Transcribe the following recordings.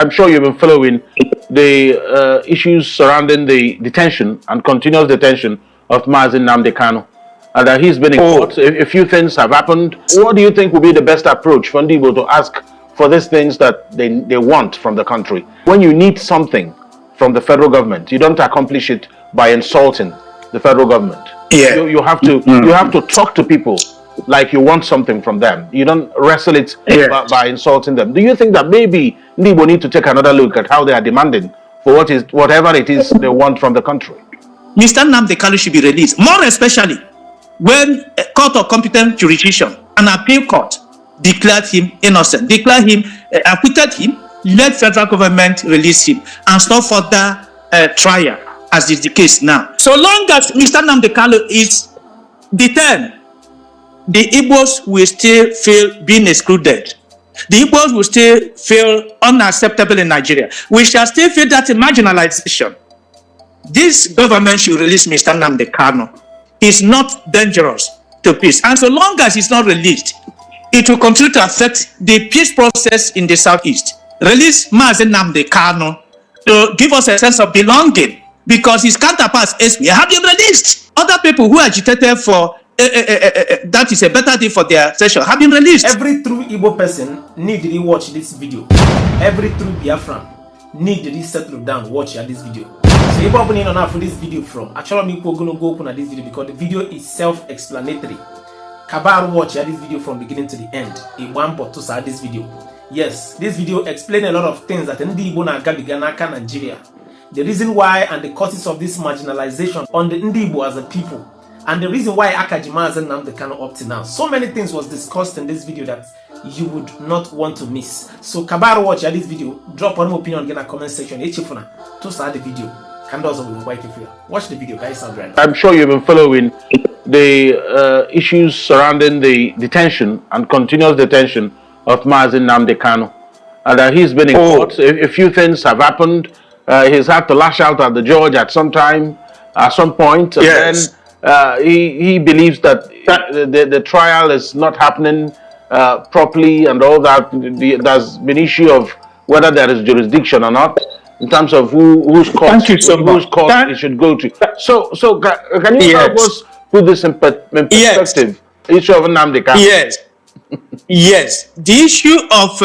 I'm sure you've been following the issues surrounding the detention and continuous detention of MAZI Nnamdi Kanu. And he's been in court. A few things have happened. What do you think will be the best approach for Ndi-Igbo to ask for these things that they want from the country? When you need something from the federal government, you don't accomplish it by insulting the federal government. Yeah. You have to talk to people like you want something from them. You don't wrestle it by insulting them. Do you think that maybe Ndi-Igbo need to take another look at how they are demanding for whatever it is they want from the country? Mr. Nnamdi Kanu should be released, more especially when a court of competent jurisdiction, an appeal court, declared him innocent, acquitted him, let federal government release him and stop further trial, as is the case now. So long as Mr. Nnamdi Kanu is detained, the Igbos will still feel being excluded. The Igbos will still feel unacceptable in Nigeria. We shall still feel that marginalization. This government should release Mr. Nnamdi Kanu. He's not dangerous to peace. And so long as he's not released, it will continue to affect the peace process in the southeast. Release MAZI Nnamdi Kanu to give us a sense of belonging, because his counterparts have been released. Other people who agitated for that is a better day for their session have been released. Every true Igbo person need to watch this video. Every true Biafran need to settle down, watch this video. So if you are for this video from, actually I'm going to go open this video because the video is self-explanatory. Kabar watch this video from beginning to the end. In one part to start this video. Yes, this video explains a lot of things that Ndi-Igbo na Gabiganaka Nigeria. The reason why and the causes of this marginalization on the Ndi-Igbo as a people. And the reason why Akajima and Nnamdi Kanu up to now. So many things was discussed in this video that you would not want to miss. So Kabar watch this video. Drop one opinion in the comment section. To start the video. Watch the video, guys. I'm sure you've been following the issues surrounding the detention and continuous detention of MAZI Nnamdi Kanu. And he's been in court. A few things have happened. He's had to lash out at the judge at some point. Yes. And then he believes that the trial is not happening properly and all that. There's been issue of whether there is jurisdiction or not, in terms of whose court it should go to. So can you help us put this in perspective? Issue of Nnamdi Kanu. Yes. Yes. The issue of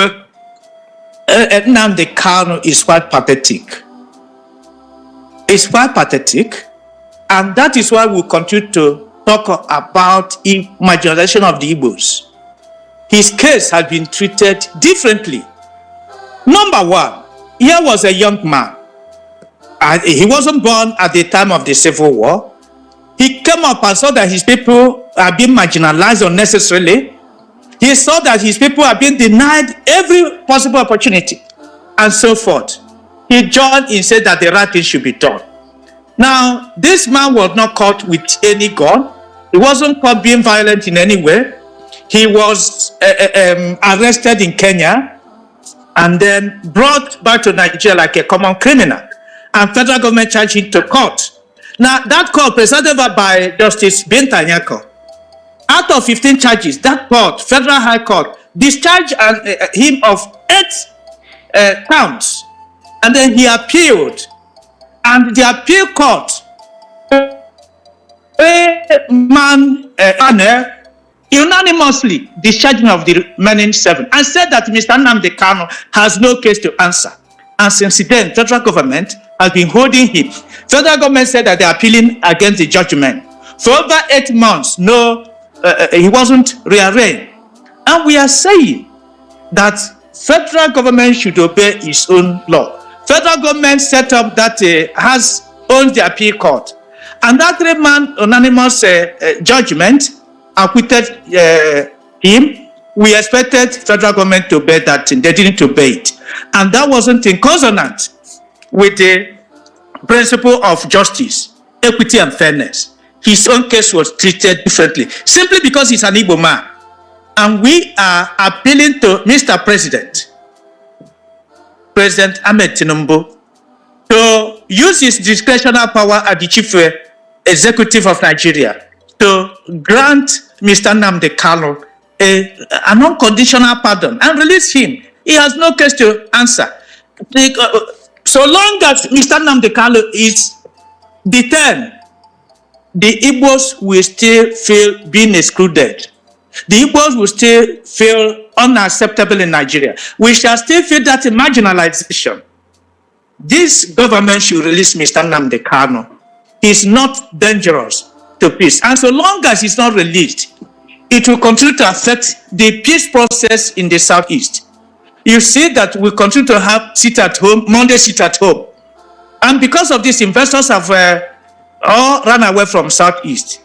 Nnamdi Kanu is quite pathetic. It's quite pathetic, and that is why we continue to talk about marginalization of the Igbos. His case has been treated differently. Number one, here was a young man. He wasn't born at the time of the Civil War. He came up and saw that his people are being marginalized unnecessarily. He saw that his people are being denied every possible opportunity and so forth. He joined and said that the right thing should be done. Now, this man was not caught with any gun. He wasn't caught being violent in any way. He was arrested in Kenya and then brought back to Nigeria like a common criminal. And federal government charged him to court. Now, that court, presided by Justice Bintanyako, out of 15 charges, that court, Federal High Court, discharged him of 8 counts. And then he appealed. And the appeal court, unanimously discharged him of the remaining 7 and said that Mr. Nnamdi Kanu has no case to answer. And since then, federal government has been holding him. Federal government said that they are appealing against the judgment. For over 8 months, he wasn't rearranged. And we are saying that federal government should obey its own law. Federal government set up that owns the appeal court. And that 3-man unanimous judgment acquitted him. We expected federal government to obey that thing. They didn't obey it. And that wasn't in consonant with the principle of justice, equity, and fairness. His own case was treated differently, simply because he's an Igbo man. And we are appealing to Mr. President Ahmed Tinubu, to use his discretionary power as the chief executive of Nigeria to grant Mr. Nnamdi Kanu an unconditional pardon and release him. He has no case to answer. so long as Mr. Nnamdi Kanu is detained, the Igbos will still feel being excluded. The Igbos will still feel unacceptable in Nigeria. We shall still feel that marginalization. This government should release Mr. Nnamdi Kanu. He's not dangerous to peace. And so long as he's not released, it will continue to affect the peace process in the Southeast. You see that we continue to have sit at home, Monday sit at home. And because of this, investors have all run away from Southeast.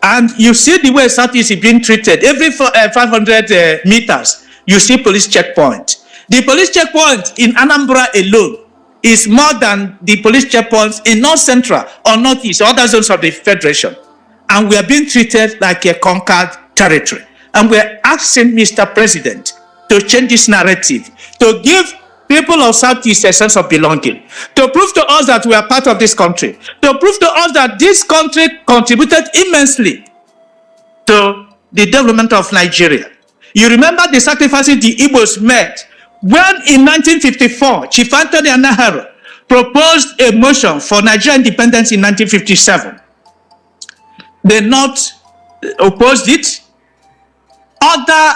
And you see the way Southeast is being treated. Every 500 meters, you see police checkpoint. The police checkpoint in Anambra alone is more than the police checkpoints in North Central or Northeast, other zones of the Federation. And we are being treated like a conquered territory. And we're asking Mr. President to change this narrative, to give people of Southeast a sense of belonging, to prove to us that we are part of this country, to prove to us that this country contributed immensely to the development of Nigeria. You remember the sacrifices the Igbos made when in 1954, Chief Anthony Anaharo proposed a motion for Nigeria independence in 1957. The North opposed it. Other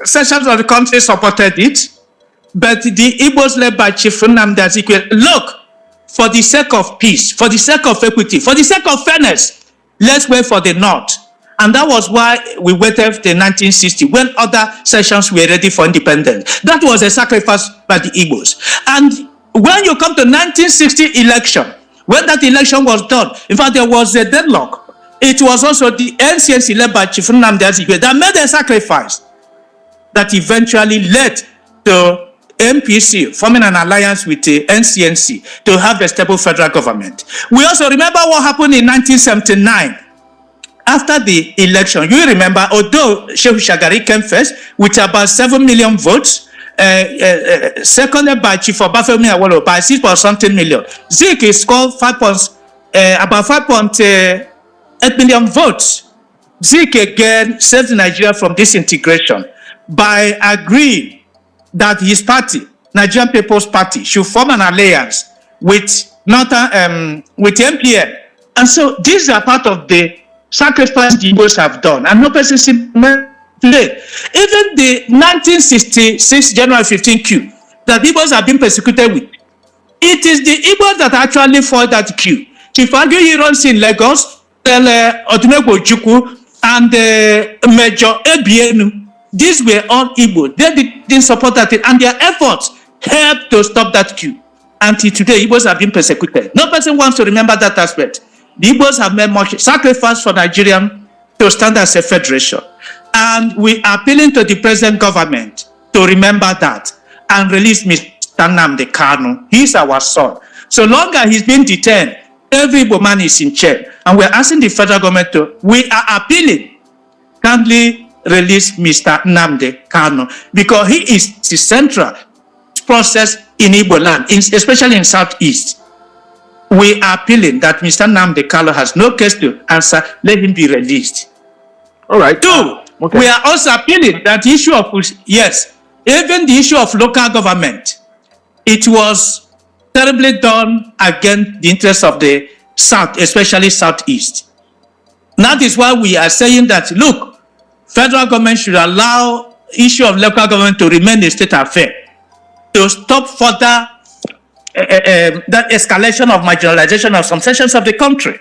sections of the country supported it. But the Igbos led by Chief Nnamdi, look, for the sake of peace, for the sake of equity, for the sake of fairness, let's wait for the North. And that was why we waited till 1960, when other sections were ready for independence. That was a sacrifice by the Igbos. And when you come to 1960 election, when that election was done, in fact, there was a deadlock. It was also the NCNC led by Chief Nnamdi that made a sacrifice that eventually led to MPC forming an alliance with the NCNC to have a stable federal government. We also remember what happened in 1979. After the election, you remember, although Shehu Shagari came first with about 7 million votes, seconded by Chief Obafemi Awolowo by 6.something million. Zik is called about 5.8 million votes. Zik again saved Nigeria from disintegration by agreeing that his party, Nigerian People's Party, should form an alliance with MPN. And so these are part of the sacrifice the Igbos have done, and no person sees today. Even the 1966 January 15 coup that Igbos have been persecuted with, it is the Igbos that actually fought that coup. Chief Agui runs in Lagos, Odumegwu Ojukwu, and Major Ebienu. These were all Igbo. They didn't support that, and their efforts helped to stop that coup. Until today, Igbos have been persecuted. No person wants to remember that aspect. The Igbos have made much sacrifice for Nigeria to stand as a federation. And we are appealing to the present government to remember that and release Mr. Nnamdi Kanu. He's our son. So long as he's been detained, every Igbo man is in chair. And we're asking the federal government to, we are appealing, kindly release Mr. Nnamdi Kanu, because he is the central process in Igbo land, especially in Southeast. We are appealing that Mr. Nnamdi Kanu has no case to answer. Let him be released. All right. Two, okay. We are also appealing that the issue of, yes, even the issue of local government, it was terribly done against the interests of the South, especially Southeast. That is why we are saying that, look, federal government should allow issue of local government to remain a state affair, to stop further that escalation of marginalization of some sections of the country.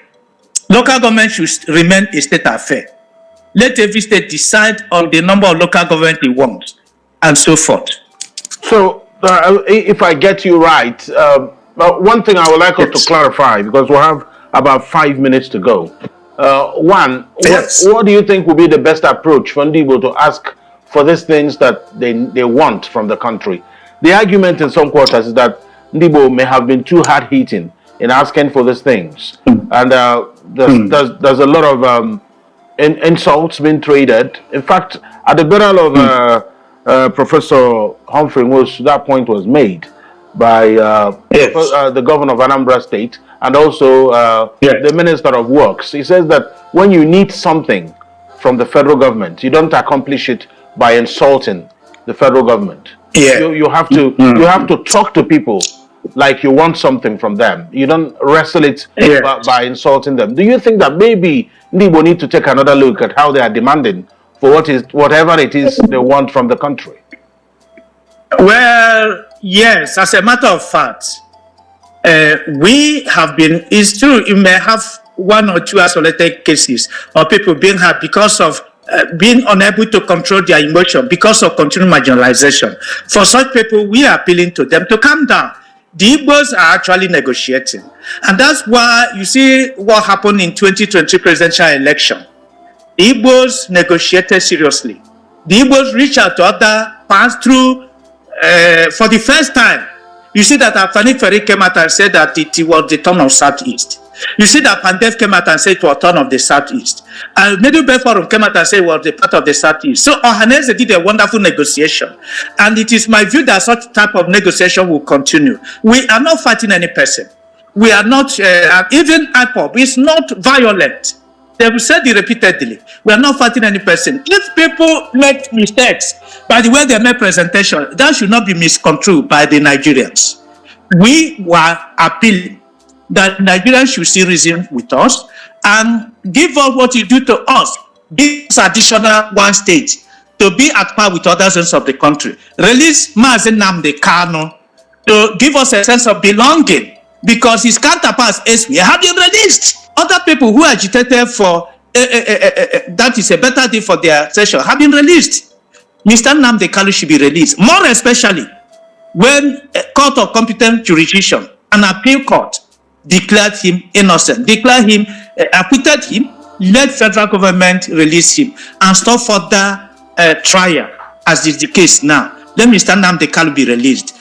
Local government should remain a state affair. Let every state decide on the number of local government it wants, and so forth. So, if I get you right, one thing I would like us to clarify, because we'll have about 5 minutes to go. One, what do you think will be the best approach for Ndi-Igbo to ask for these things that they want from the country? The argument in some quarters is that Ndi-Igbo may have been too hard-hitting in asking for these things. And there's a lot of insults being traded. In fact, at the burial of Professor Humphrey Wose, that point was made by the governor of Anambra State and also the Minister of Works. He says that when you need something from the federal government, you don't accomplish it by insulting the federal government. Yeah. You have to talk to people like you want something from them. You don't wrestle it by insulting them. Do you think that maybe Ndi-Igbo need to take another look at how they are demanding for whatever it is they want from the country? Well, yes, as a matter of fact, we have been, it's true, you may have one or two isolated cases of people being hurt because of being unable to control their emotion because of continued marginalization. For such people, we are appealing to them to calm down. The Igbos are actually negotiating. And that's why you see what happened in 2020 presidential election. The Igbos negotiated seriously. The Igbos reached out to other paths through, for the first time. You see that Afani Ferry came out and said that it was the turn of Southeast. You see that Pandef came out and said it was turn of the Southeast. And Middle Belt Forum came out and said it was the part of the Southeast. So Ohaneze did a wonderful negotiation. And it is my view that such type of negotiation will continue. We are not fighting any person. We are not, even IPOB is not violent. They have said it repeatedly. We are not fighting any person. If people make mistakes by the way they make presentation, that should not be misconstrued by the Nigerians. We were appealing that Nigerians should see reason with us and give us what you do to us. Give us additional one stage to be at par with other zones of the country. Release MAZI Nnamdi Kanu to give us a sense of belonging because his counterparts elsewhere have been released. Other people who agitated for that is a better day for their session have been released. Mr. Nnamdi Kanu should be released, more especially when a court of competent jurisdiction, an appeal court, declared him innocent, declared him, acquitted him, let federal government release him and stop further trial, as is the case now. Let Mr. Nnamdi Kanu be released.